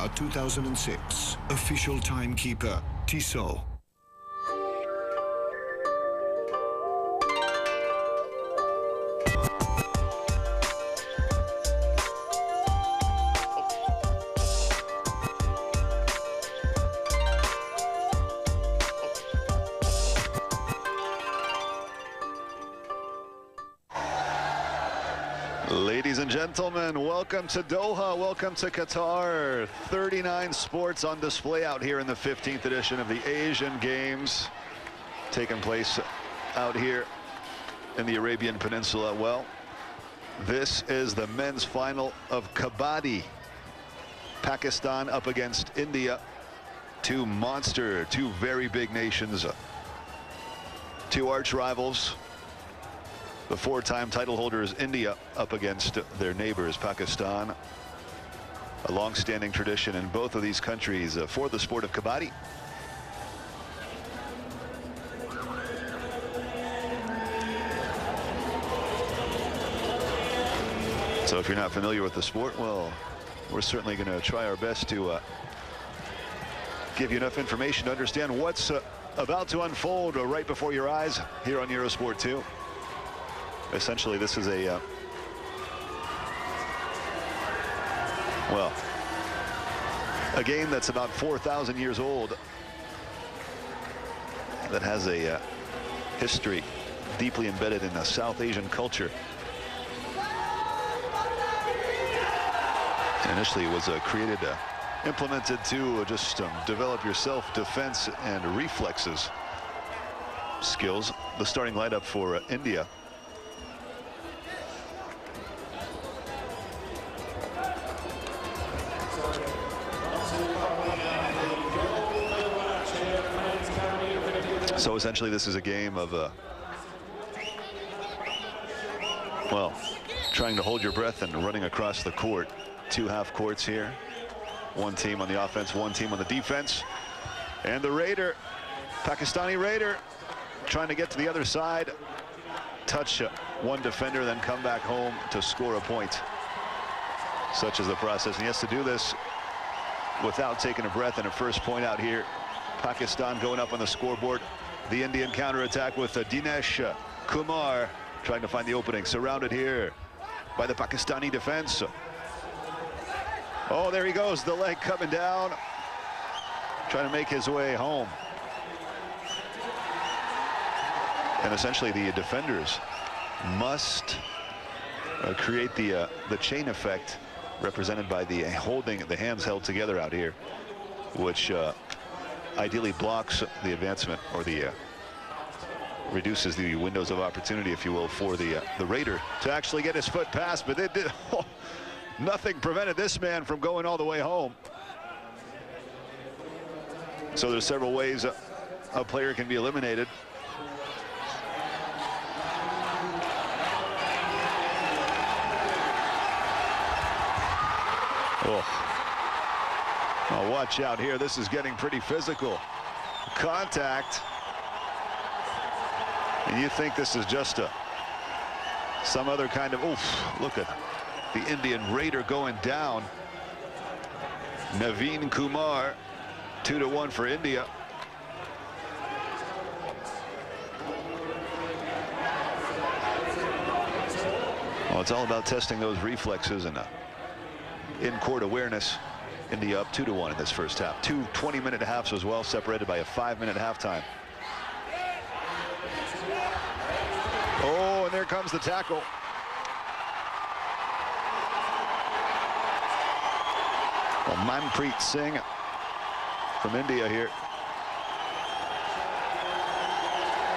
2006. Official timekeeper, Tissot. Ladies and gentlemen, welcome to Doha, welcome to Qatar. 39 sports on display out here in the 15th edition of the Asian Games, taking place out here in the Arabian Peninsula. Well, this is the men's final of kabadi. Pakistan up against India. Two very big nations, two arch rivals. The four-time title holders, India, up against their neighbors, Pakistan. A long-standing tradition in both of these countries for the sport of kabadi. So if you're not familiar with the sport, well, we're certainly going to try our best to give you enough information to understand what's about to unfold right before your eyes here on Eurosport 2. Essentially, this is a game that's about 4,000 years old, that has a history deeply embedded in the South Asian culture. Initially, it was implemented to just develop your self-defense and reflexes skills. The starting lineup for India. So essentially, this is a game of, trying to hold your breath and running across the court. Two half courts here. One team on the offense, one team on the defense. And the Raider, Pakistani Raider, trying to get to the other side, touch one defender, then come back home to score a point. Such is the process. And he has to do this without taking a breath. And a first point out here. Pakistan going up on the scoreboard. The Indian counterattack with Dinesh Kumar trying to find the opening. Surrounded here by the Pakistani defense. Oh, there he goes, the leg coming down, trying to make his way home. And essentially, the defenders must create the chain effect represented by the hands held together out here, which ideally blocks the advancement, or reduces the windows of opportunity, if you will, for the Raider to actually get his foot past. But it did, nothing prevented this man from going all the way home. So there's several ways a player can be eliminated. Oh, watch out here. This is getting pretty physical. Contact. And you think this is just some other kind of, look at the Indian Raider going down. Naveen Kumar, 2-1 for India. Well, it's all about testing those reflexes and in-court awareness. India up 2-1 in this first half. Two 20-minute halves as well, separated by a 5-minute halftime. Oh, and there comes the tackle. Well, Manpreet Singh from India here.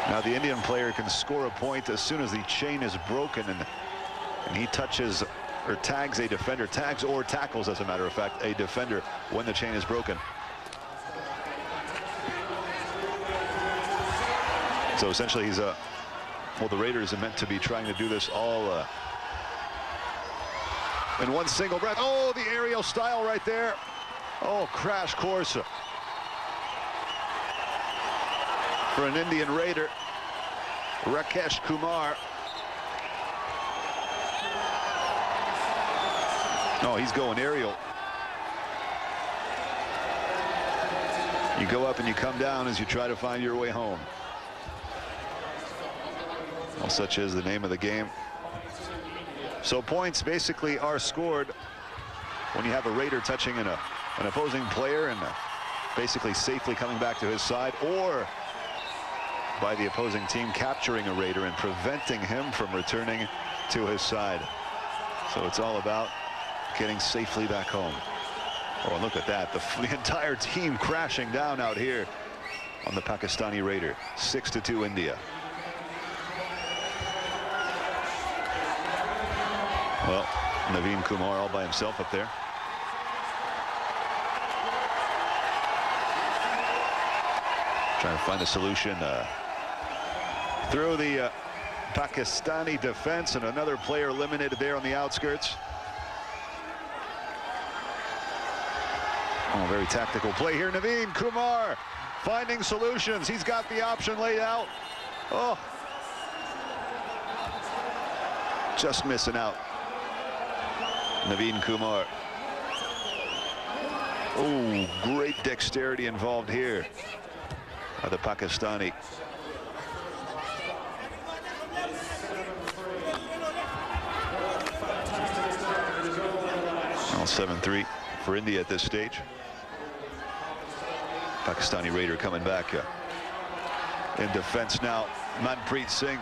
Now the Indian player can score a point as soon as the chain is broken, and he touches or tags a defender, tags or tackles, as a matter of fact, a defender when the chain is broken. So essentially, he's the Raiders are meant to be trying to do this all in one single breath. Oh, the aerial style right there. Oh, crash course for an Indian Raider, Rakesh Kumar. Oh, he's going aerial. You go up and you come down as you try to find your way home. Well, such is the name of the game. So points basically are scored when you have a Raider touching an opposing player and basically safely coming back to his side, or by the opposing team capturing a Raider and preventing him from returning to his side. So it's all about getting safely back home. Oh, look at that. The entire team crashing down out here on the Pakistani Raider. 6-2 India. Well, Naveen Kumar all by himself up there. Trying to find a solution through the Pakistani defense, and another player eliminated there on the outskirts. Oh, very tactical play here. Naveen Kumar finding solutions. He's got the option laid out. Oh, just missing out. Naveen Kumar. Oh, great dexterity involved here by the Pakistani. Well, 7-3 for India at this stage. Pakistani Raider coming back in defense now. Manpreet Singh.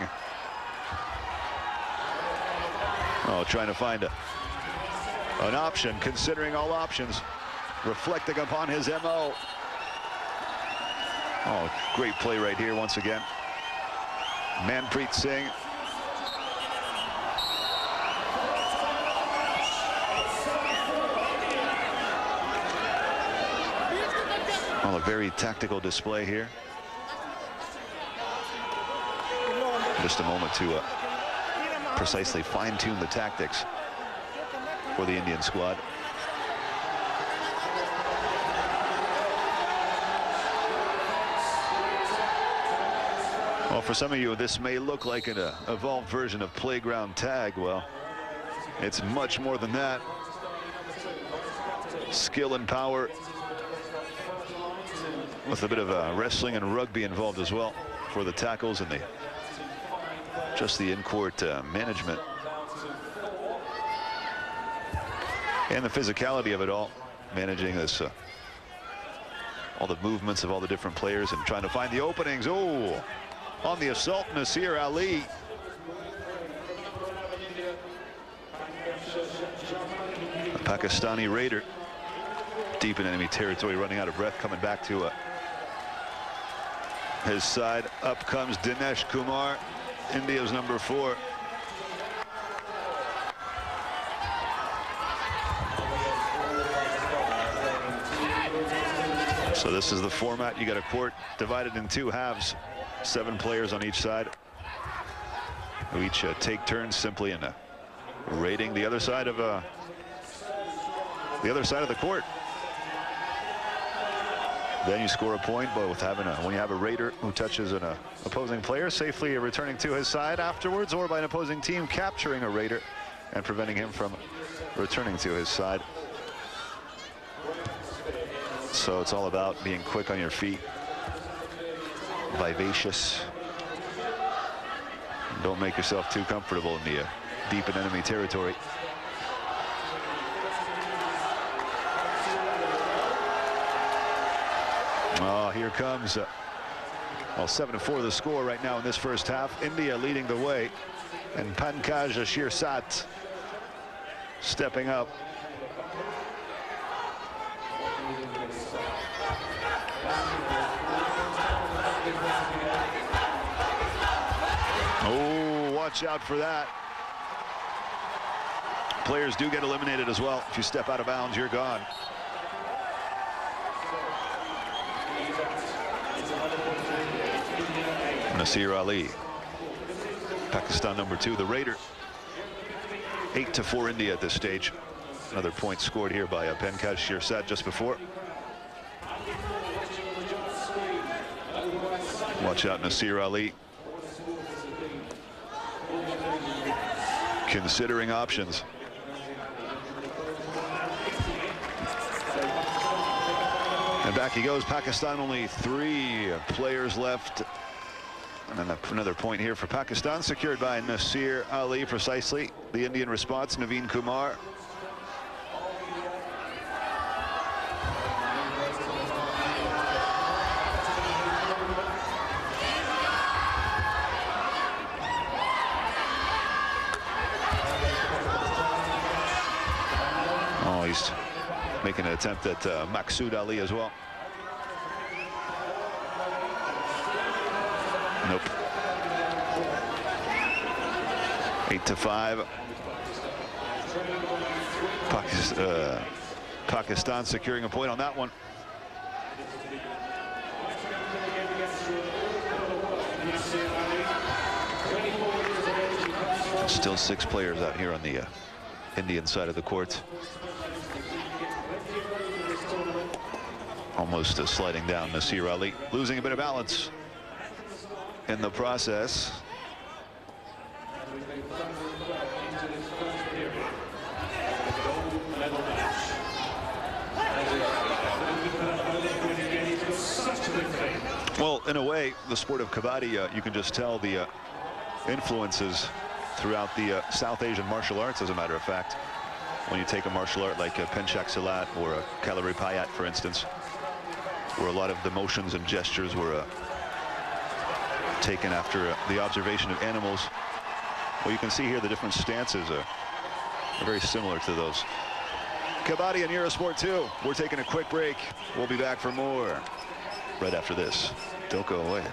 Oh, trying to find an option, considering all options, reflecting upon his MO. Oh, great play right here once again. Manpreet Singh. Well, a very tactical display here. Just a moment to precisely fine-tune the tactics for the Indian squad. Well, for some of you, this may look like an evolved version of playground tag. Well, it's much more than that. Skill and power, with a bit of wrestling and rugby involved as well for the tackles and just the in-court management and the physicality of it all, managing this all the movements of all the different players and trying to find the openings. Oh, on the assault, Nasir Ali. A Pakistani Raider deep in enemy territory, running out of breath, coming back to his side. Up comes Dinesh Kumar, India's number 4. So this is the format. You got a court divided in 2 halves, 7 players on each side, who each take turns simply in raiding the other side of the court. Then you score a point, but with having when you have a Raider who touches an opposing player, safely returning to his side afterwards, or by an opposing team capturing a Raider and preventing him from returning to his side. So it's all about being quick on your feet, vivacious. Don't make yourself too comfortable in the deep in enemy territory. Oh, here comes, well, 7-4 the score right now in this first half. India leading the way, and Pankaj Shirsat stepping up. Oh, watch out for that. Players do get eliminated as well. If you step out of bounds, you're gone. Nasir Ali, Pakistan number 2, the Raider. 8-4 India at this stage. Another point scored here by Pankaj Shirsat just before. Watch out, Nasir Ali. Considering options. And back he goes. Pakistan, only 3 players left. And then another point here for Pakistan, secured by Nasir Ali precisely. The Indian response, Naveen Kumar. Oh, he's making an attempt at Maqsood Ali as well. Nope. 8-5. Pakistan securing a point on that one. Still 6 players out here on the Indian side of the court. Almost sliding down Nasir Ali, losing a bit of balance in the process. Well, in a way, the sport of kabadi, you can just tell the influences throughout the South Asian martial arts, as a matter of fact. When you take a martial art like Penchak Silat or a Kalari Payat, for instance, where a lot of the motions and gestures were taken after the observation of animals. Well, you can see here the different stances are very similar to those. Kabadi and Eurosport 2. We're taking a quick break. We'll be back for more right after this. Don't go away.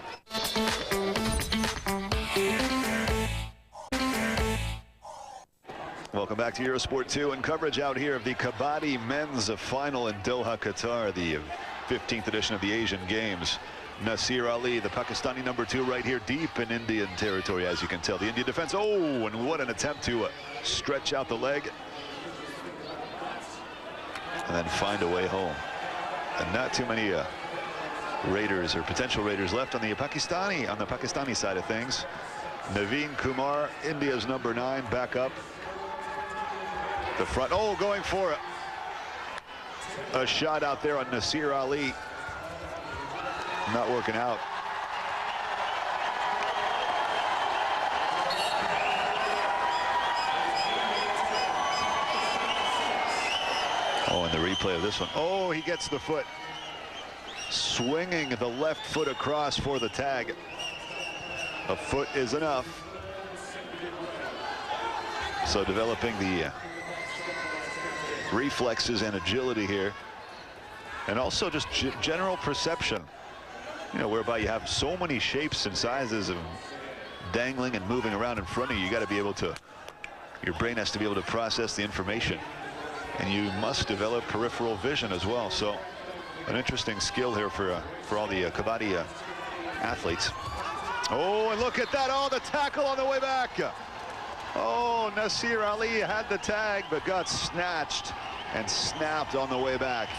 Welcome back to Eurosport 2 and coverage out here of the Kabadi men's final in Doha, Qatar, the 15th edition of the Asian Games. Nasir Ali, the Pakistani #2, right here deep in Indian territory, as you can tell. The Indian defense, oh, and what an attempt to stretch out the leg and then find a way home. And not too many Raiders or potential Raiders left on the Pakistani side of things. Naveen Kumar, India's #9, back up the front. Oh, going for a shot out there on Nasir Ali. Not working out. Oh, and the replay of this one. Oh, he gets the foot. Swinging the left foot across for the tag. A foot is enough. So developing the reflexes and agility here. And also just general perception. You know, whereby you have so many shapes and sizes of dangling and moving around in front of you. You got to be able to, your brain has to be able to process the information. And you must develop peripheral vision as well. So an interesting skill here for all the kabadi athletes. Oh, and look at that. Oh, the tackle on the way back. Oh, Nasir Ali had the tag, but got snatched and snapped on the way back.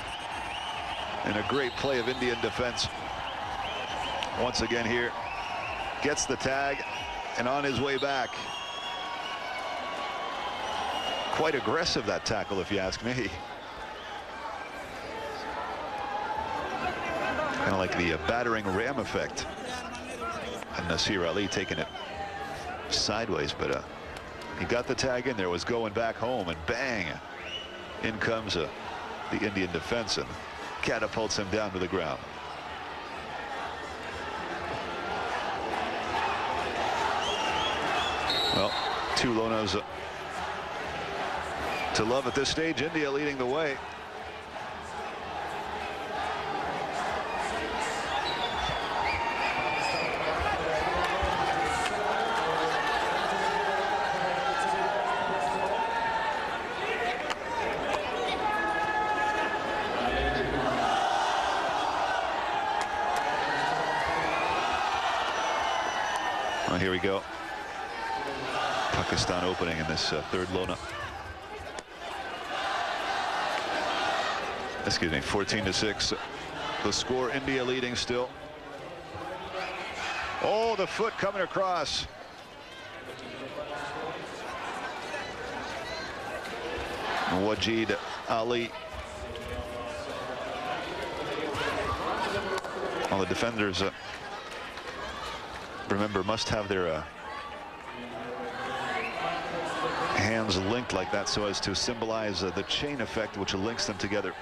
And a great play of Indian defense. Once again here, gets the tag and on his way back. Quite aggressive, that tackle, if you ask me. Kind of like the battering ram effect. And Nasir Ali taking it sideways, but he got the tag in there, was going back home, and bang, in comes the Indian defense and catapults him down to the ground. Well, 2 lonas to love at this stage. India leading the way. Well, here we go. Pakistan opening in this 3rd Lona. Excuse me, 14-6. The score, India leading still. Oh, the foot coming across. Wajid Ali. Well, the defenders, remember, must have their hands linked like that so as to symbolize the chain effect which links them together,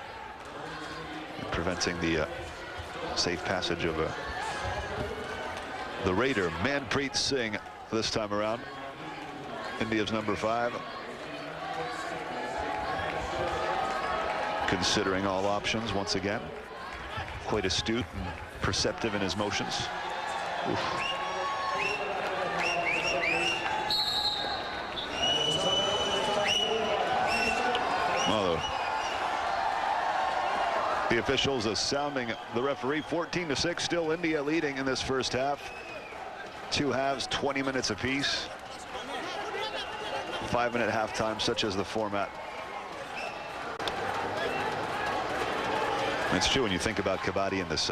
preventing the safe passage of the Raider, Manpreet Singh, this time around. India's number 5. Considering all options once again. Quite astute and perceptive in his motions. Oof. Well, the officials are sounding the referee. 14-6, still India leading in this first half. 2 halves, 20 minutes apiece. 5-minute halftime, such as the format. It's true when you think about kabadi in this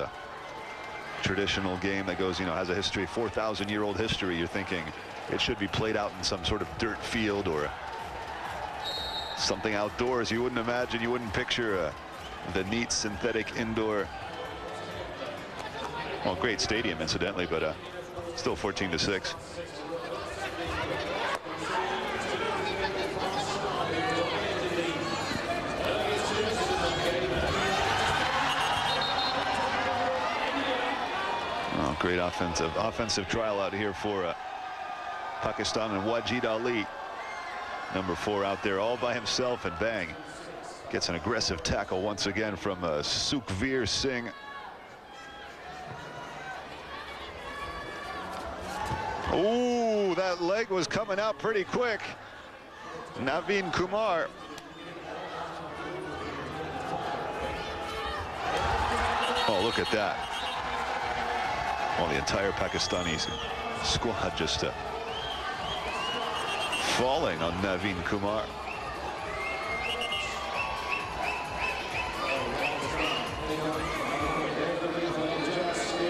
traditional game that goes, has a history, 4,000-year-old history. You're thinking it should be played out in some sort of dirt field or something outdoors. You wouldn't imagine, you wouldn't picture the neat synthetic indoor, well, great stadium incidentally, but still 14-6. Oh, great offensive trial out here for Pakistan, and Wajid Ali, number 4, out there all by himself, and bang, gets an aggressive tackle once again from Sukhveer Singh. Ooh, that leg was coming out pretty quick. Naveen Kumar. Oh, look at that. Well, the entire Pakistani squad just falling on Naveen Kumar.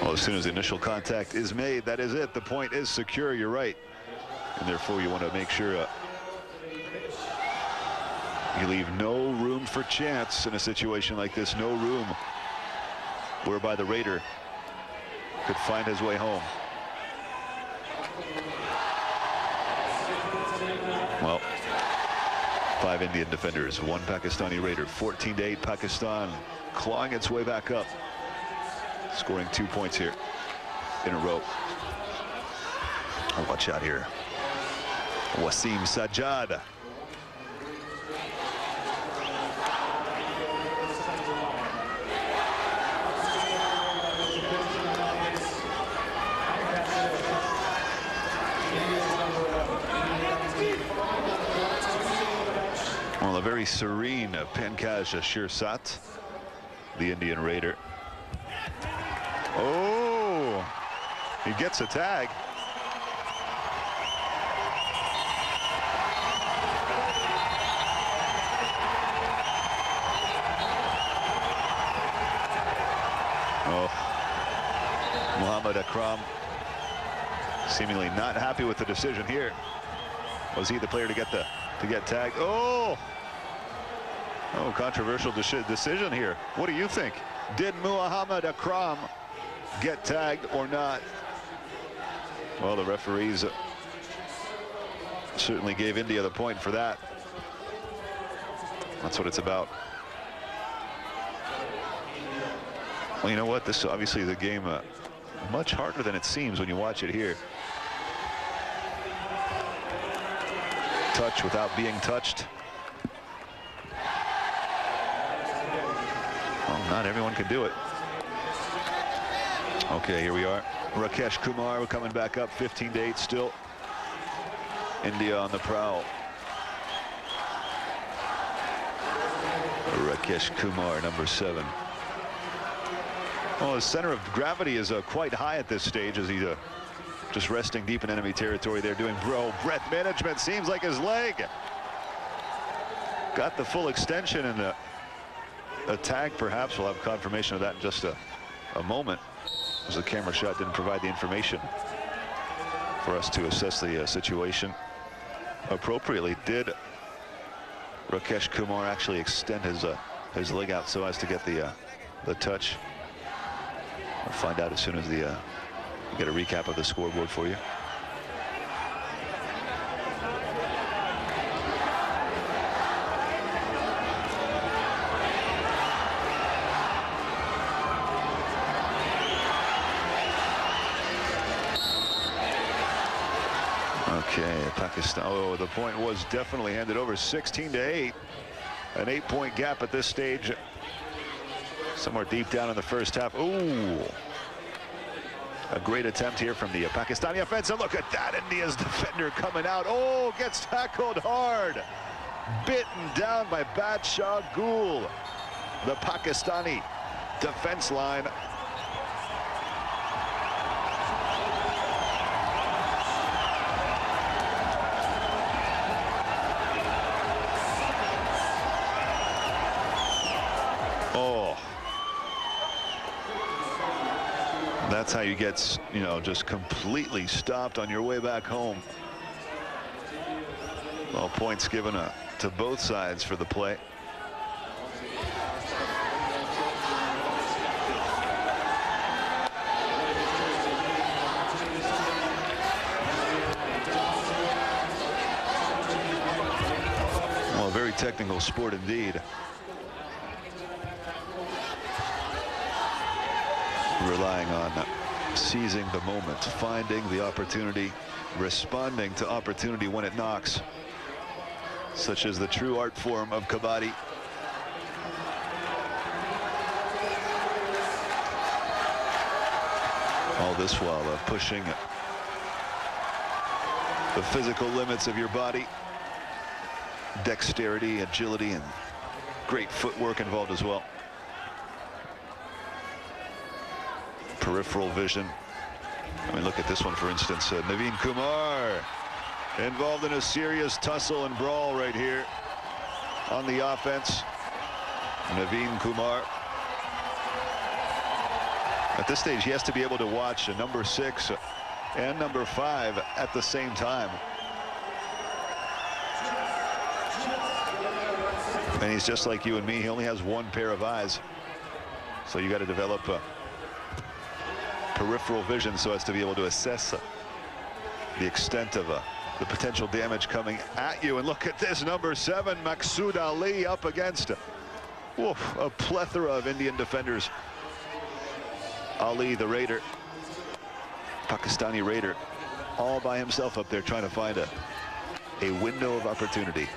Well, as soon as the initial contact is made, that is it. The point is secure, you're right. And therefore, you want to make sure you leave no room for chance in a situation like this. No room whereby the Raider could find his way home. Well, 5 Indian defenders, 1 Pakistani Raider. 14-8 Pakistan clawing its way back up, scoring 2 points here in a row. Oh, watch out here. Wasim Sajjad. Well, a very serene Pankaj Shirsat, the Indian Raider. Oh, he gets a tag. Oh, Muhammad Akram seemingly not happy with the decision here. Was he the player to get tagged? Oh, controversial decision here. What do you think? Did Muhammad Akram get tagged or not? Well, the referees certainly gave India the point for that. That's what it's about. Well, you know what? This obviously the game much harder than it seems when you watch it here. Touch without being touched. Well, not everyone can do it. Okay, here we are. Rakesh Kumar coming back up, 15-8 still. India on the prowl. Rakesh Kumar, number 7. Well, his center of gravity is quite high at this stage as he's just resting deep in enemy territory there, doing breath management. Seems like his leg got the full extension, and a tag perhaps. We'll have confirmation of that in just a moment, as the camera shot didn't provide the information for us to assess the situation appropriately. Did Rakesh Kumar actually extend his leg out so as to get the touch? We'll find out as soon as the get a recap of the scoreboard for you. Okay, Pakistan. Oh, the point was definitely handed over, 16-8. An 8-point gap at this stage. Somewhere deep down in the first half. Ooh. A great attempt here from the Pakistani offense. And look at that, India's defender coming out. Oh, gets tackled hard. Bitten down by Badshah Gul. The Pakistani defense line. Oh. That's how you get, you know, just completely stopped on your way back home. Well, points given to both sides for the play. Well, a very technical sport indeed. Relying on seizing the moment, finding the opportunity, responding to opportunity when it knocks, such as the true art form of kabadi. All this while pushing the physical limits of your body, dexterity, agility, and great footwork involved as well. Peripheral vision. I mean, look at this one, for instance. Naveen Kumar involved in a serious tussle and brawl right here on the offense. Naveen Kumar. At this stage, he has to be able to watch number 6 and number 5 at the same time. And he's just like you and me. He only has one pair of eyes. So you got to develop peripheral vision so as to be able to assess the extent of the potential damage coming at you. And look at this, number 7, Maqsood Ali, up against a plethora of Indian defenders. Ali, the Raider, Pakistani Raider, all by himself up there trying to find a window of opportunity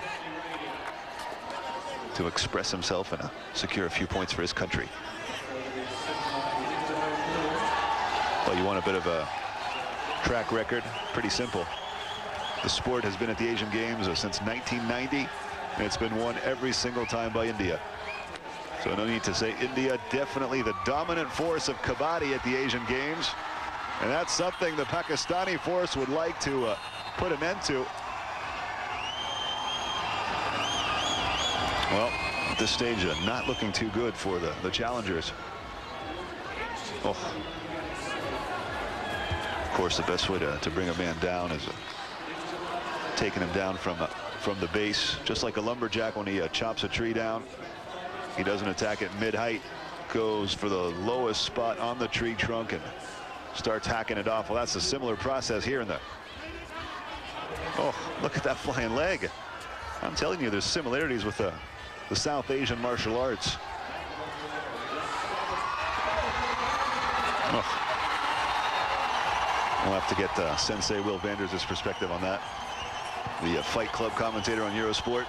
to express himself and secure a few points for his country. Well, you want a bit of a track record? Pretty simple. The sport has been at the Asian Games since 1990, and it's been won every single time by India. So no need to say India, definitely the dominant force of kabadi at the Asian Games. And that's something the Pakistani force would like to put an end to. Well, at this stage, not looking too good for the challengers. Oh. Of course, the best way to bring a man down is taking him down from the base, just like a lumberjack when he chops a tree down. He doesn't attack it mid-height, goes for the lowest spot on the tree trunk and starts hacking it off. Well, that's a similar process here in the... Oh, look at that flying leg. I'm telling you, there's similarities with the South Asian martial arts. Oh. We'll have to get Sensei Will Vanders' perspective on that. The Fight Club commentator on Eurosport.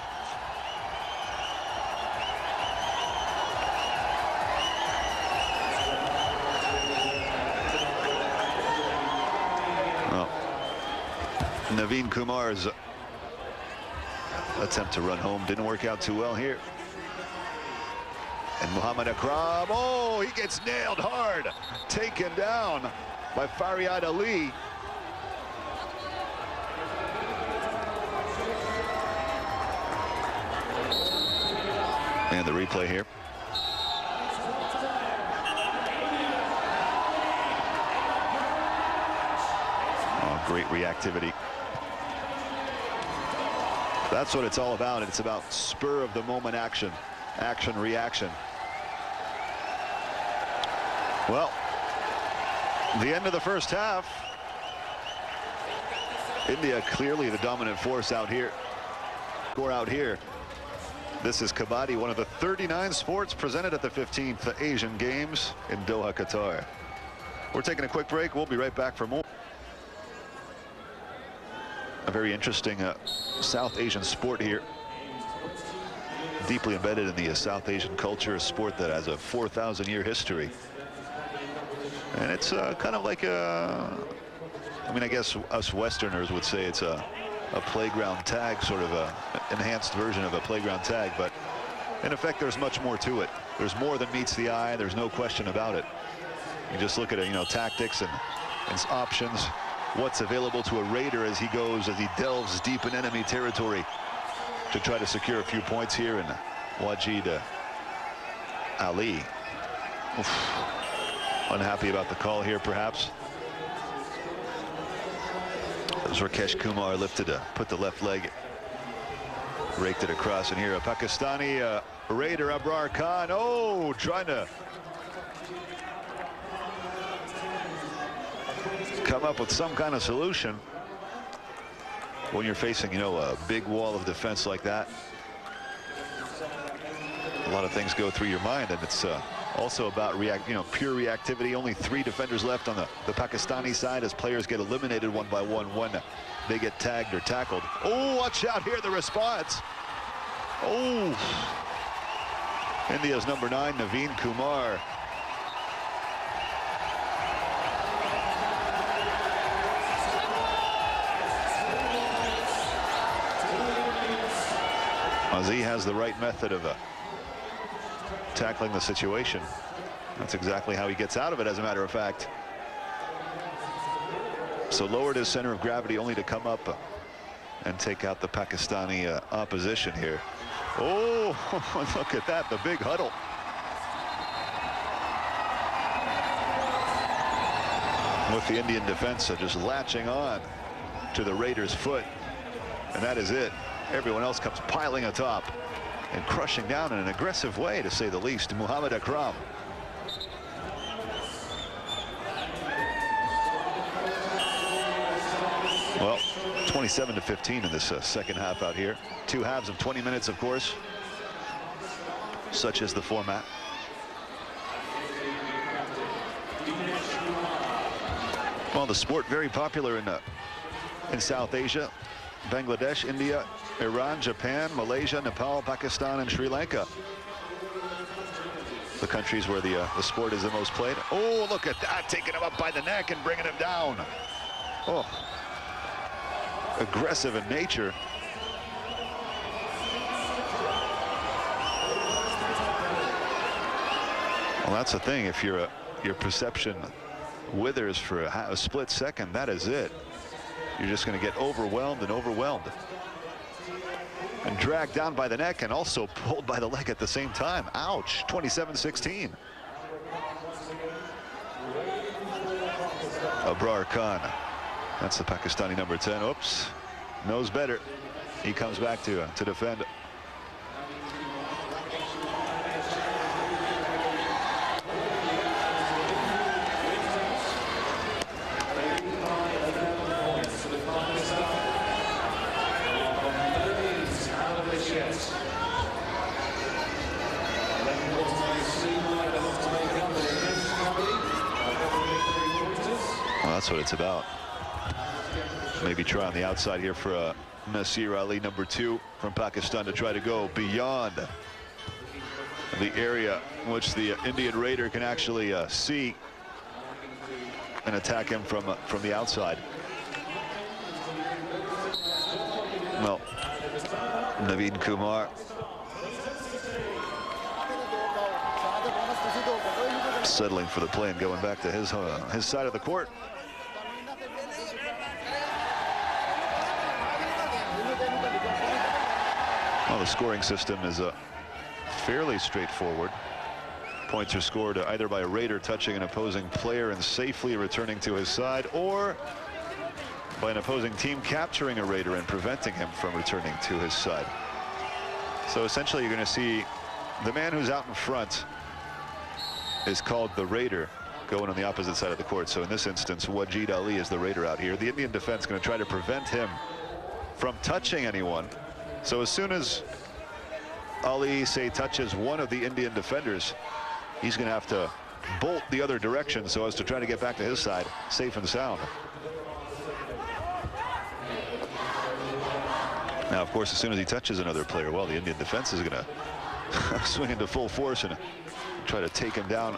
Well, Naveen Kumar's attempt to run home didn't work out too well here. And Muhammad Akram, oh, he gets nailed hard, taken down by Faryad Ali. And the replay here. Oh, great reactivity. That's what it's all about. It's about spur of the moment action, reaction. Well, The end of the first half. India clearly the dominant force out here. Score out here. This is kabadi, one of the 39 sports presented at the 15th Asian Games in Doha, Qatar. We're taking a quick break. We'll be right back for more. A very interesting South Asian sport here. Deeply embedded in the South Asian culture, a sport that has a 4,000-year history. And it's kind of like a, I mean, I guess us Westerners would say it's a playground tag, sort of a enhanced version of a playground tag, but in effect there's much more to it. There's more than meets the eye, there's no question about it. You just look at it, you know, tactics and options, what's available to a raider as he delves deep in enemy territory to try to secure a few points here. And Wajid Ali, unhappy about the call here, perhaps. As Rakesh Kumar lifted put the left leg, raked it across, and here a Pakistani raider, Abrar Khan, trying to come up with some kind of solution. When you're facing, you know, a big wall of defense like that, a lot of things go through your mind, and it's also about pure reactivity. Only 3 defenders left on the Pakistani side as players get eliminated one by one when they get tagged or tackled. Oh, watch out here, the response. Oh, India's number 9, Naveen Kumar. He has the right method of tackling the situation. That's exactly how he gets out of it, as a matter of fact. So lowered his center of gravity only to come up and take out the Pakistani opposition here. Oh, look at that, the big huddle. With the Indian defense just latching on to the Raiders' foot, and that is it. Everyone else comes piling atop and crushing down in an aggressive way, to say the least. Muhammad Akram. Well, 27-15 in this second half out here. 2 halves of 20 minutes, of course. Such is the format. Well, the sport very popular in South Asia. Bangladesh, India, Iran, Japan, Malaysia, Nepal, Pakistan, and Sri Lanka. The countries where the sport is the most played. Oh, look at that, taking him up by the neck and bringing him down. Oh, aggressive in nature. Well, that's the thing. If your perception withers for a split second, that is it. You're just going to get overwhelmed and overwhelmed. And dragged down by the neck and also pulled by the leg at the same time. Ouch, 27-16. Abrar Khan, that's the Pakistani number 10. Oops, knows better. He comes back to defend. That's what it's about. Maybe try on the outside here for Nasir Ali, number 2 from Pakistan, to try to go beyond the area in which the Indian Raider can actually see and attack him from the outside. Well, Naveen Kumar settling for the play and going back to his side of the court. Well, the scoring system is fairly straightforward. Points are scored either by a Raider touching an opposing player and safely returning to his side, or by an opposing team capturing a Raider and preventing him from returning to his side. So essentially you're going to see the man who's out in front is called the Raider, going on the opposite side of the court. So in this instance, Wajid Ali is the Raider out here. The Indian defense going to try to prevent him from touching anyone. So as soon as Ali, say, touches one of the Indian defenders, he's going to have to bolt the other direction so as to try to get back to his side, safe and sound. Now, of course, as soon as he touches another player, well, the Indian defense is going to swing into full force and try to take him down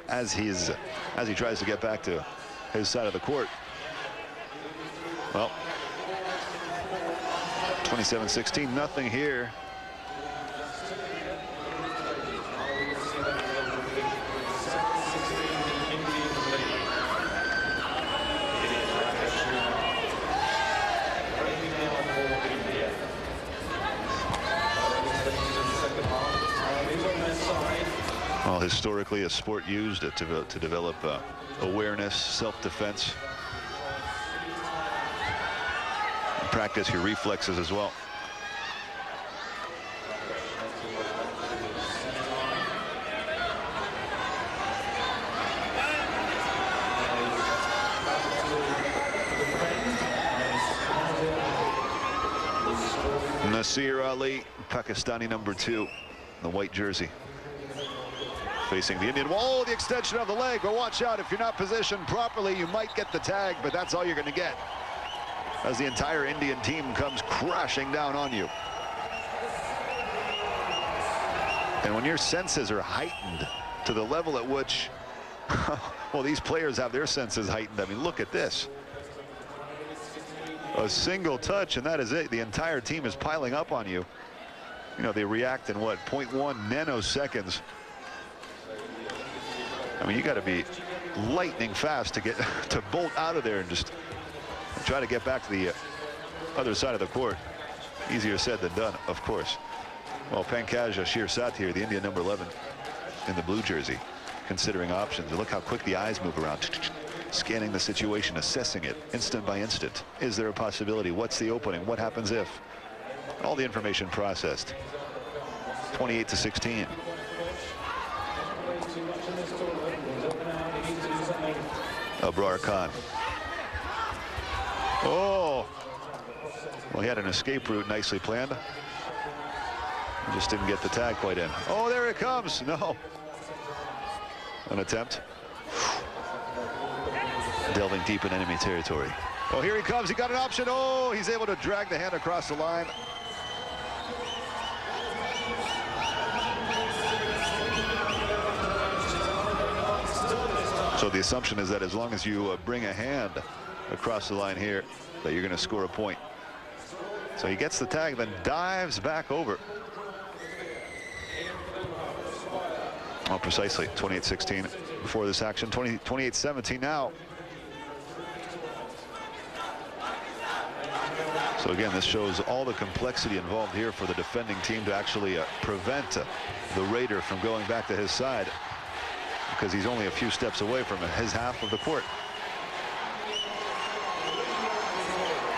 as he tries to get back to his side of the court. Well, 27-16, nothing here. Well, historically, a sport used to develop awareness, self-defense, practice your reflexes as well. Nasir Ali, Pakistani #2, the white jersey, facing the Indian. Whoa, the extension of the leg. But watch out, if you're not positioned properly, you might get the tag, but that's all you're going to get as the entire Indian team comes crashing down on you. And when your senses are heightened to the level at which, well, these players have their senses heightened. I mean, look at this. A single touch, and that is it. The entire team is piling up on you. You know, they react in, what, 0.1 nanoseconds. I mean, you got to be lightning fast to get to bolt out of there and just try to get back to the other side of the court. Easier said than done, of course. Well, Pankaj Shirsat, the Indian #11 in the blue jersey, considering options. And look how quick the eyes move around, scanning the situation, assessing it instant by instant. Is there a possibility? What's the opening? What happens if? All the information processed. 28-16. Abrar Khan. Oh, well, he had an escape route nicely planned. He just didn't get the tag quite in. Oh, there it comes. No. An attempt. Delving deep in enemy territory. Oh, here he comes. He got an option. Oh, he's able to drag the hand across the line. So the assumption is that as long as you bring a hand across the line here, that you're going to score a point. So he gets the tag, then dives back over. Oh, precisely, 28-16 before this action, 28-17 now. So again, this shows all the complexity involved here for the defending team to actually prevent the Raider from going back to his side, because he's only a few steps away from his half of the court.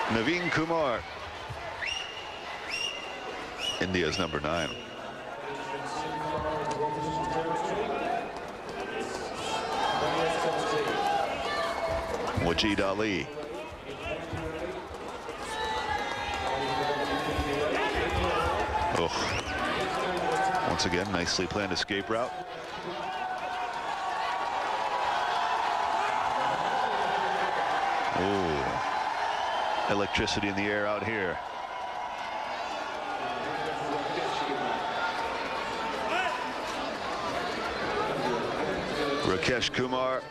Naveen Kumar, India's #9. Wajid Ali. Oh, once again, nicely planned escape route. Oh, electricity in the air out here. Rakesh Kumar.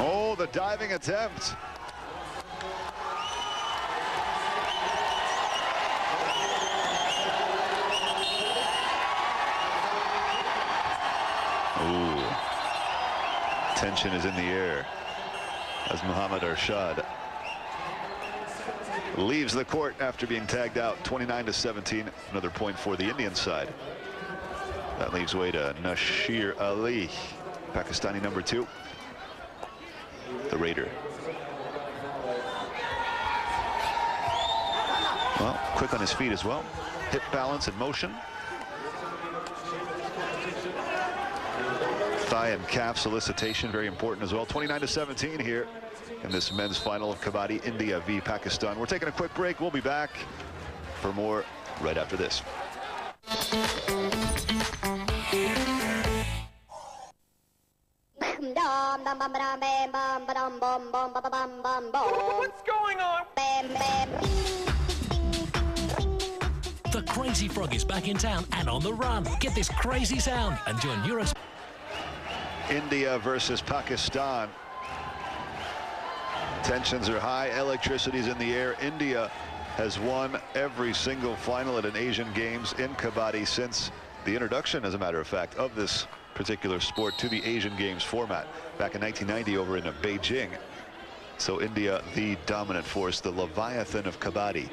Oh, the diving attempt. Ooh. Tension is in the air as Muhammad Arshad leaves the court after being tagged out. 29-17, another point for the Indian side. That leaves way to Nasir Ali, Pakistani #2, the Raider. Well, quick on his feet as well. Hip balance and motion. Thigh and calf solicitation, very important as well. 29-17 here in this men's final of Kabaddi, India v Pakistan. We're taking a quick break. We'll be back for more right after this. What's going on? The Crazy Frog is back in town and on the run. Get this crazy sound and join Euro's. India versus Pakistan. Tensions are high, electricity's in the air. India has won every single final at an Asian Games in Kabaddi since the introduction, as a matter of fact, of this particular sport to the Asian Games format back in 1990 over in Beijing. So India, the dominant force, the Leviathan of Kabaddi.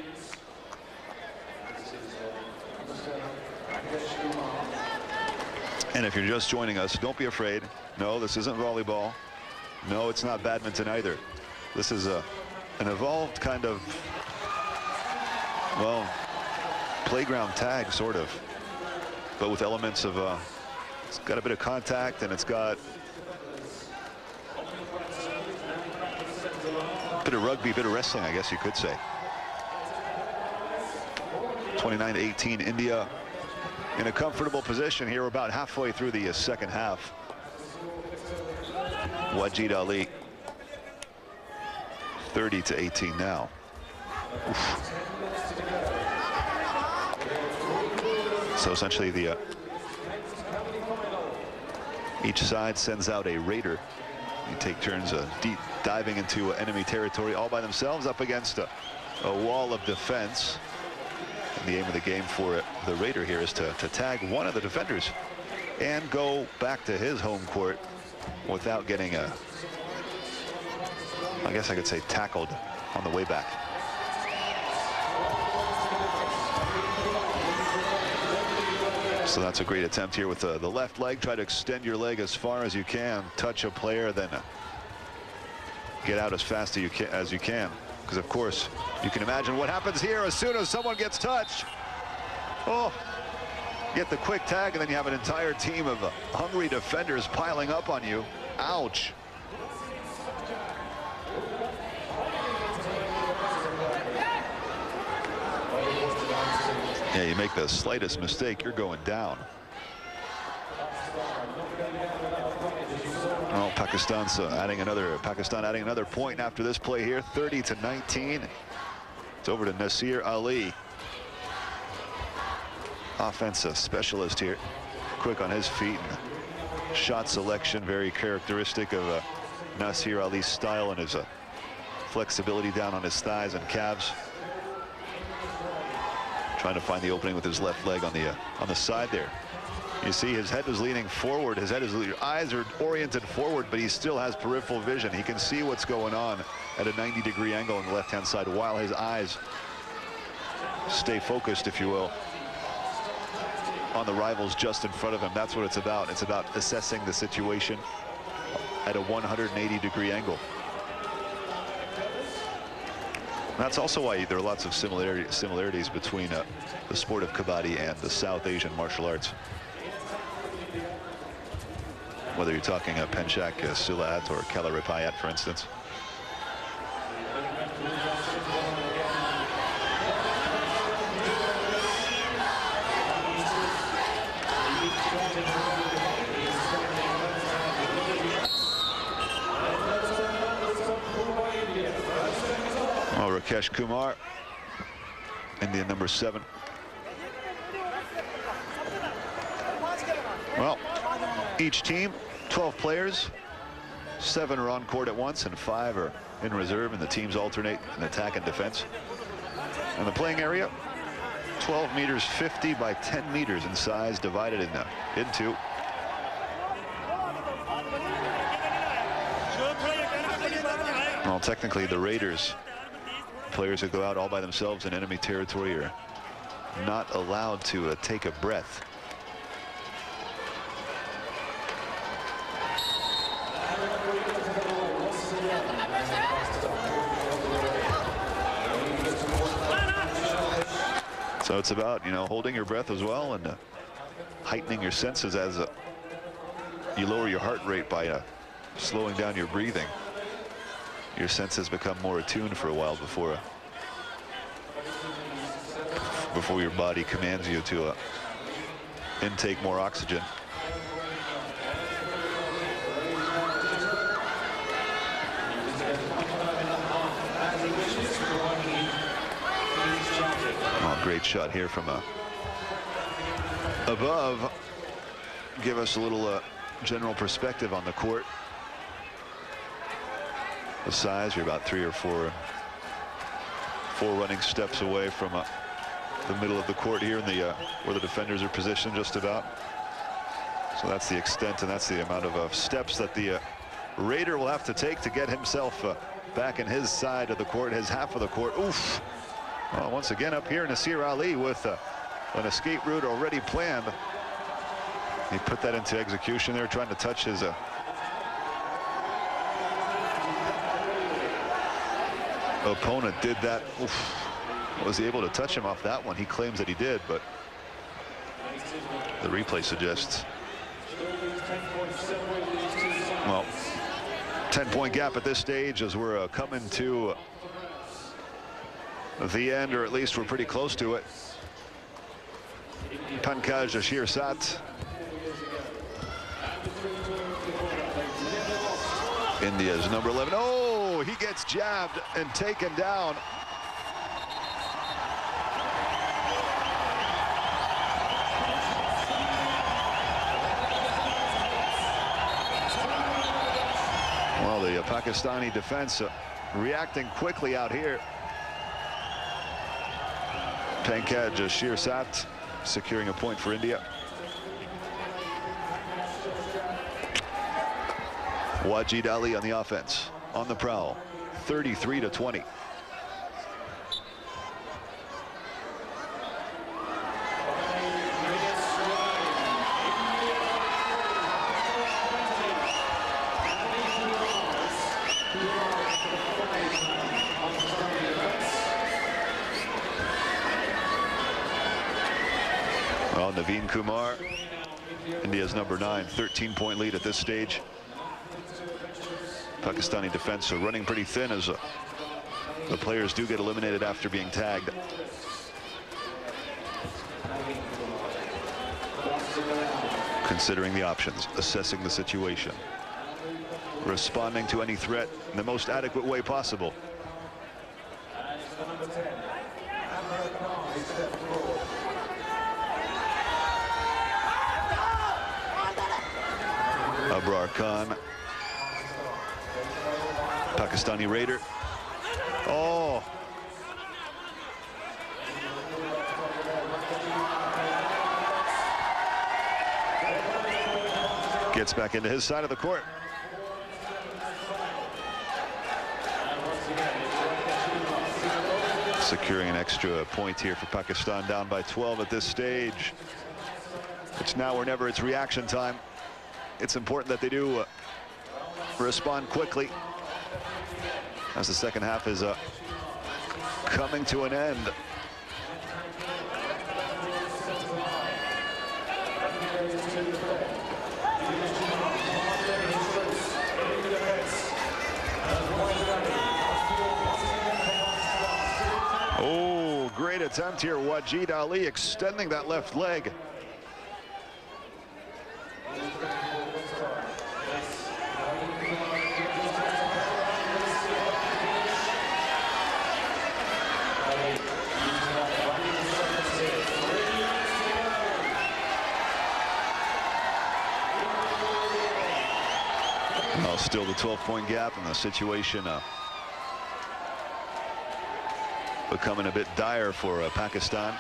And if you're just joining us, don't be afraid. No, this isn't volleyball. No, it's not badminton either. This is an evolved kind of, well, playground tag, sort of, but with elements of, it's got a bit of contact, and it's got a bit of rugby, a bit of wrestling, I guess you could say. 29-18, India in a comfortable position here. We're about halfway through the second half. Wajid Ali, 30-18 now. Oof. So essentially the each side sends out a raider. You take turns deep diving into enemy territory all by themselves up against a wall of defense. And the aim of the game for the raider here is to tag one of the defenders and go back to his home court without getting I guess I could say, tackled on the way back. So that's a great attempt here with the left leg. Try to extend your leg as far as you can, touch a player, then get out as fast as you can. Because of course, you can imagine what happens here as soon as someone gets touched. Oh, get the quick tag, and then you have an entire team of hungry defenders piling up on you. Ouch. Yeah, you make the slightest mistake, you're going down. Oh, Pakistan adding another point after this play here, 30-19. It's over to Nasir Ali. Offensive specialist here, quick on his feet. And shot selection, very characteristic of Nasir Ali's style, and his flexibility down on his thighs and calves. Trying to find the opening with his left leg on the side there. You see his head is leaning forward. His eyes are oriented forward, but he still has peripheral vision. He can see what's going on at a 90-degree angle on the left-hand side while his eyes stay focused, if you will, on the rivals just in front of him. That's what it's about. It's about assessing the situation at a 180-degree angle. That's also why there are lots of similarities between the sport of Kabaddi and the South Asian martial arts. Whether you're talking Penchak Silat or Kalaripayat, for instance. Rakesh Kumar, Indian number 7. Well, each team, 12 players, 7 are on court at once and 5 are in reserve, and the teams alternate in attack and defense. And the playing area, 12 meters 50 by 10 meters in size, divided into. Well, technically the Raiders, players who go out all by themselves in enemy territory, are not allowed to take a breath. So it's about, you know, holding your breath as well and heightening your senses as you lower your heart rate by slowing down your breathing. Your senses become more attuned for a while before your body commands you to intake more oxygen. Oh, great shot here from above. Give us a little general perspective on the court. The size, you're about 3 or 4 running steps away from the middle of the court here in the where the defenders are positioned just about. So that's the extent and that's the amount of steps that the Raider will have to take to get himself back in his side of the court, his half of the court. Oof. Well, once again up here, Nasir Ali with an escape route already planned. He put that into execution there, trying to touch his opponent. Did that. Oof. Was he able to touch him off that one? He claims that he did, but the replay suggests, well, 10-point gap at this stage as we're coming to the end, or at least we're pretty close to it. Pankaj Shirsat, India's number 11. Oh, he gets jabbed and taken down. Well, the Pakistani defense reacting quickly out here. Pankaj Shirsat securing a point for India. Wajid Ali on the offense, on the prowl, 33-20. Well, Naveen Kumar, India's number 9, 13-point lead at this stage. Pakistani defense are running pretty thin as the players do get eliminated after being tagged. Considering the options, assessing the situation, responding to any threat in the most adequate way possible. Abrar Khan, Pakistani Raider. Oh. Gets back into his side of the court. Securing an extra point here for Pakistan, down by 12 at this stage. It's now or never, it's reaction time. It's important that they do respond quickly as the second half is coming to an end. Oh, great attempt here. Wajid Ali extending that left leg. Well, still the 12-point gap, and the situation becoming a bit dire for Pakistan.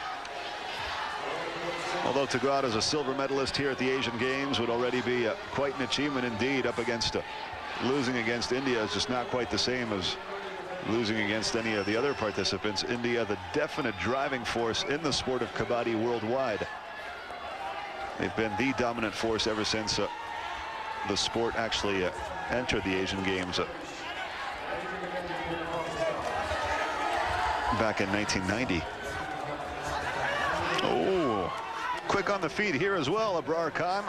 Although to go out as a silver medalist here at the Asian Games would already be quite an achievement indeed. Up against losing against India is just not quite the same as losing against any of the other participants. India, the definite driving force in the sport of kabadi worldwide. They've been the dominant force ever since the sport actually entered the Asian Games back in 1990. Oh, quick on the feet here as well, Abrar Khan.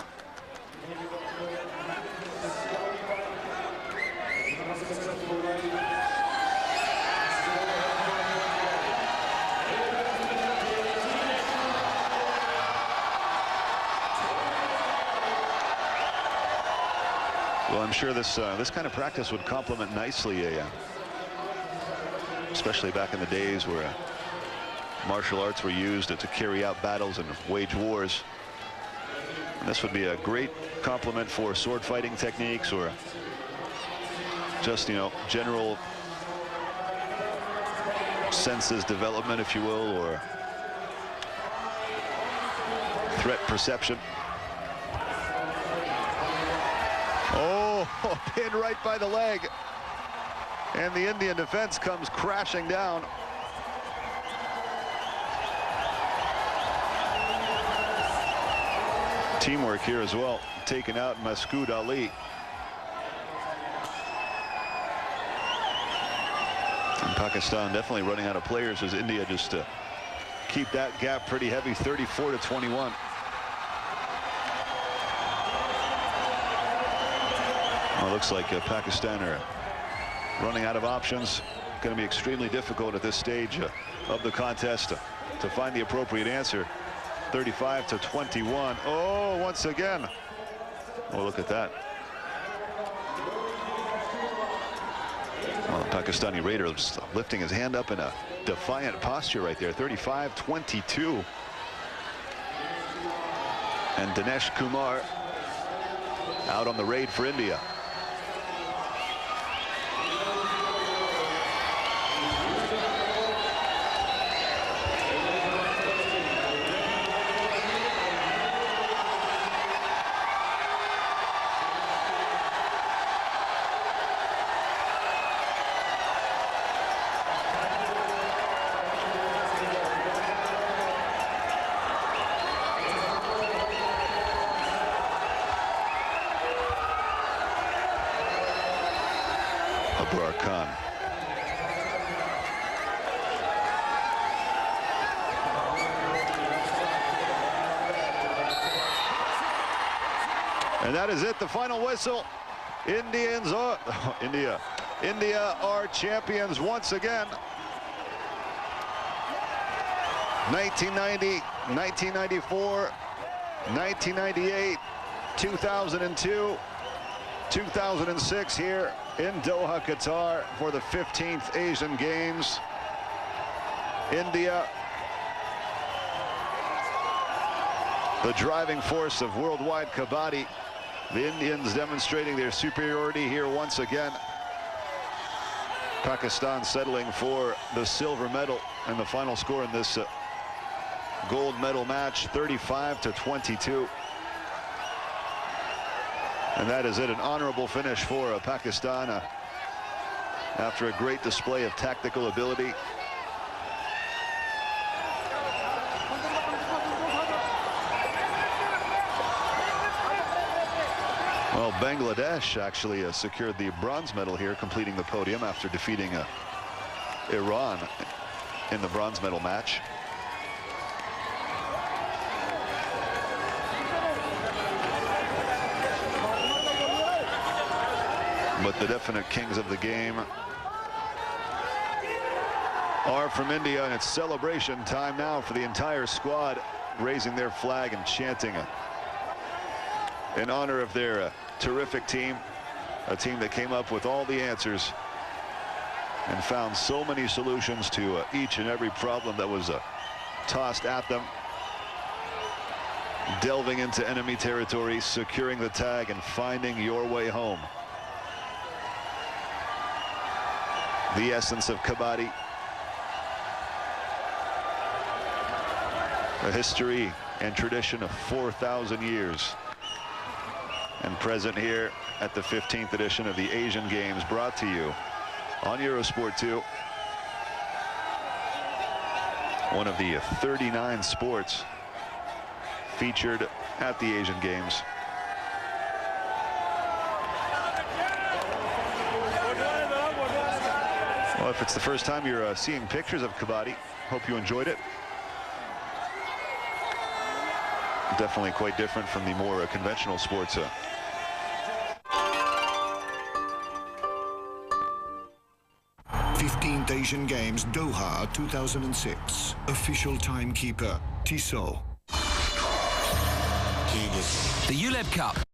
Well, I'm sure this kind of practice would complement nicely especially back in the days where martial arts were used to carry out battles and wage wars. And this would be a great complement for sword fighting techniques, or just, general senses development, if you will, or threat perception. Oh, pin right by the leg. And the Indian defense comes crashing down. Teamwork here as well, taking out Masood Ali. And Pakistan definitely running out of players as India just keep that gap pretty heavy, 34-21. Well, it looks like Pakistan are running out of options. Going to be extremely difficult at this stage of the contest to find the appropriate answer. 35-21. Oh, once again. Oh, look at that. Well, the Pakistani Raider just lifting his hand up in a defiant posture right there. 35-22. And Dinesh Kumar out on the raid for India. Abrar Khan. And that is it, the final whistle. India are champions once again. 1990, 1994, 1998, 2002, 2006 here in Doha, Qatar for the 15th Asian Games. India, the driving force of worldwide kabaddi. The Indians demonstrating their superiority here once again. Pakistan settling for the silver medal, and the final score in this gold medal match, 35-22. And that is it, an honorable finish for Pakistan after a great display of tactical ability. Well, Bangladesh actually secured the bronze medal here, completing the podium after defeating Iran in the bronze medal match. But the definite kings of the game are from India, and it's celebration time now for the entire squad, raising their flag and chanting in honor of their terrific team, a team that came up with all the answers and found so many solutions to each and every problem that was tossed at them. Delving into enemy territory, securing the tag, and finding your way home. The essence of kabaddi. A history and tradition of 4,000 years. And present here at the 15th edition of the Asian Games, brought to you on Eurosport 2. One of the 39 sports featured at the Asian Games. Well, if it's the first time you're seeing pictures of kabaddi, hope you enjoyed it. definitely quite different from the more conventional sports. 15th Asian Games, Doha 2006. Official timekeeper, Tissot. The ULEB Cup.